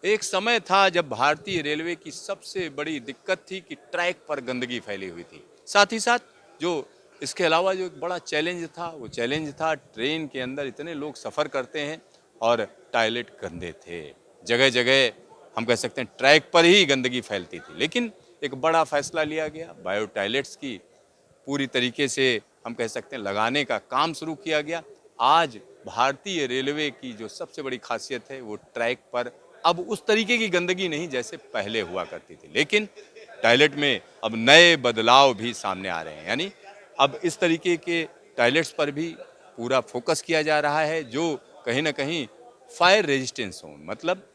एक समय था जब भारतीय रेलवे की सबसे बड़ी दिक्कत थी कि ट्रैक पर गंदगी फैली हुई थी। साथ ही साथ जो इसके अलावा जो एक बड़ा चैलेंज था, वो चैलेंज था ट्रेन के अंदर इतने लोग सफ़र करते हैं और टॉयलेट गंदे थे। जगह जगह हम कह सकते हैं ट्रैक पर ही गंदगी फैलती थी। लेकिन एक बड़ा फैसला लिया गया, बायो टॉयलेट्स की पूरी तरीके से हम कह सकते हैं लगाने का काम शुरू किया गया। आज भारतीय रेलवे की जो सबसे बड़ी खासियत है वो ट्रैक पर अब उस तरीके की गंदगी नहीं जैसे पहले हुआ करती थी, लेकिन टॉयलेट में अब नए बदलाव भी सामने आ रहे हैं। यानी अब इस तरीके के टॉयलेट्स पर भी पूरा फोकस किया जा रहा है जो कहीं ना कहीं फायर रेजिस्टेंस हो, मतलब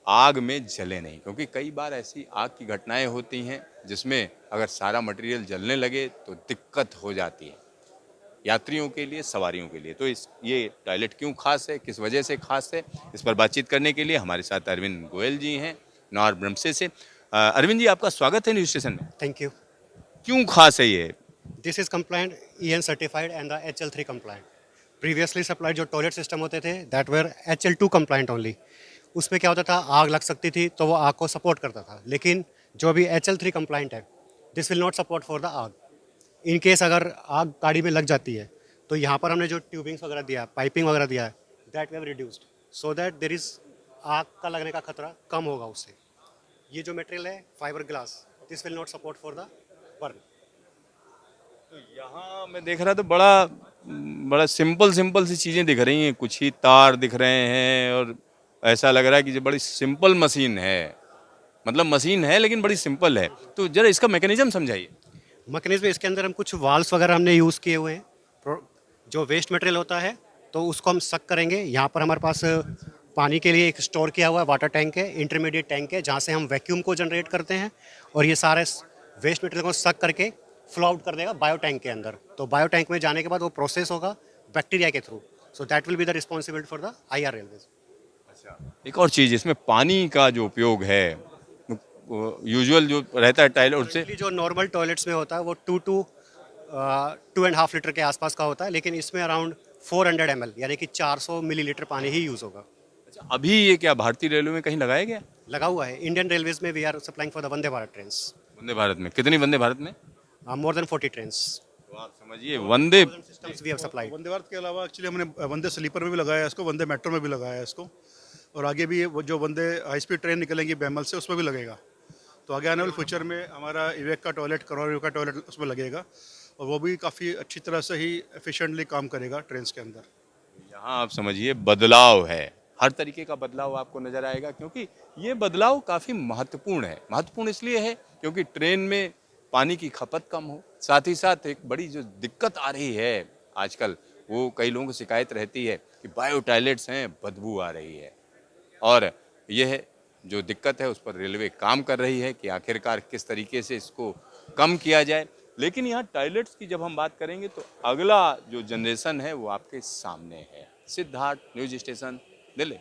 आग में जले नहीं, क्योंकि कई बार ऐसी आग की घटनाएं होती हैं जिसमें अगर सारा मटेरियल जलने लगे तो दिक्कत हो जाती है यात्रियों के लिए, सवारियों के लिए। तो इस ये टॉयलेट क्यों खास है, किस वजह से खास है, इस पर बातचीत करने के लिए हमारे साथ अरविंद गोयल जी हैं, नॉर ब्रह्मसे से। अरविंद जी, आपका स्वागत है न्यूज स्टेशन में। Thank you. क्यों खास है ये? This is compliant, EN certified and the HL3 compliant. Previously supplied जो टॉयलेट सिस्टम होते थे that were HL2 compliant only. उसमें क्या होता था, आग लग सकती थी तो वो आग को सपोर्ट करता था, लेकिन जो अभी HL3 compliant है, this will not support for the आग। इन केस अगर आग गाड़ी में लग जाती है तो यहाँ पर हमने जो ट्यूबिंग्स वगैरह दिया, पाइपिंग वगैरह दिया है, that we have reduced so that there is आग का लगने का खतरा कम होगा उससे। ये जो मटेरियल है fibre glass, this will not support for the burn. तो यहाँ मैं देख रहा था बड़ा बड़ा सिंपल सिंपल सी चीजें दिख रही हैं, कुछ ही तार दिख रहे हैं और ऐसा लग रहा है कि ये बड़ी सिंपल मशीन है। मतलब मशीन है लेकिन बड़ी सिंपल है। तो जरा इसका मैकेनिज्म समझाइए। मैकेनिज्म इसके अंदर हम कुछ वाल्व्स वगैरह हमने यूज़ किए हुए हैं। जो वेस्ट मटेरियल होता है तो उसको हम सक करेंगे। यहाँ पर हमारे पास पानी के लिए एक स्टोर किया हुआ है वाटर टैंक है, इंटरमीडिएट टैंक है, जहाँ से हम वैक्यूम को जनरेट करते हैं और ये सारे वेस्ट मटेरियल को सक करके फ्लो आउट कर देगा बायो टैंक के अंदर। तो बायो टैंक में जाने के बाद वो प्रोसेस होगा बैक्टीरिया के through. So that will be the responsibility for the IR railways. एक और चीज, इसमें पानी का जो उपयोग है, यूजुअल जो रहता है टाइल उससे। करंटली जो नॉर्मल टॉयलेट्स में होता है वो 2 to 2.5 लीटर के आसपास का होता है, लेकिन इसमें अराउंड 400 ml यानी कि 400 मिलीलीटर पानी ही यूज़ होगा। अच्छा, अभी ये क्या भारतीय रेलवे में कहीं लगाया गया? लगा हुआ है इंडियन रेलवेज में। We are supplying for the Vande Bharat trains. Vande Bharat में कितनी वंदे भारत में? More than 40 trains. तो आप समझिए Vande. Systems we have supplied. Vande Bharat के अलावा एक्चुअली हमने वंदे स्लीपर में भी लगाया है इसको, वंदे मेट्रो में भी लगाया है इसको, और आगे भी वो जो वंदे हाई स्पीड ट्रेन निकलेंगी बेमल से उसमें भी लगेगा। तो आगे आने वाले फ्यूचर में हमारा इवेक का टॉयलेट, करोड़ों का टॉयलेट उसमें लगेगा और वो भी काफ़ी अच्छी तरह से ही एफिशिएंटली काम करेगा ट्रेन के अंदर। यहाँ आप समझिए बदलाव है, हर तरीके का बदलाव आपको नजर आएगा, क्योंकि ये बदलाव काफी महत्वपूर्ण है। महत्वपूर्ण इसलिए है क्योंकि ट्रेन में पानी की खपत कम हो, साथ ही साथ एक बड़ी जो दिक्कत आ रही है आजकल, वो कई लोगों को शिकायत रहती है कि बायो टॉयलेट्स हैं, बदबू आ रही है। और यह जो दिक्कत है उस पर रेलवे काम कर रही है कि आखिरकार किस तरीके से इसको कम किया जाए। लेकिन यहाँ टॉयलेट्स की जब हम बात करेंगे तो अगला जो जनरेशन है वो आपके सामने है। Siddharth, news station, Delhi.